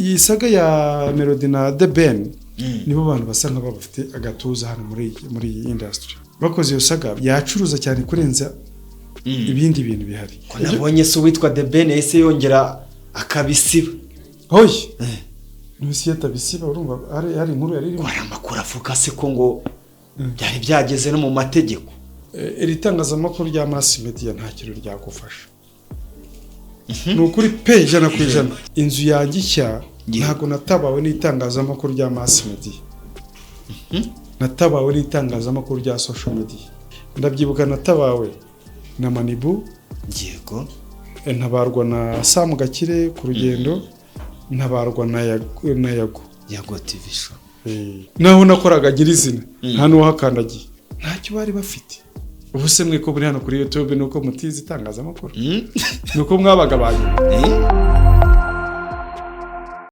iyi saga ya Melody na The Ben nibo bantu basa nk'aba bafite agatuza hano muri iyi industry bakoze iyo saga yacuruza cyane kurenza ibindi bintu bihari ko nabonye se witwa The Ben ese yongera akabisiba hoye nusi yatabisiba urumva ari inkuru yari irimo kwara makuru avuga se ko ngo byari byageze no mu mategeko iri tangazamakuru rya mass media nta kintu ryagufasha nukuri pe jana ku ijana inzu yanjye nshya ntago natabawe n'itangazamakuru rya mass media natabawe n'itangazamakuru rya social media ndabyibuka natabawe na Manibu yego ntabarwa na Sam Gakire ku rugendo ntabarwa na Yago TV show naho nakoraga girizina nta nuhakandagiye ntacyo bari bafite ubu se mwe ko buri hano kuri YouTube nuko mutizi itangazamakuru nuko mwabaga banyu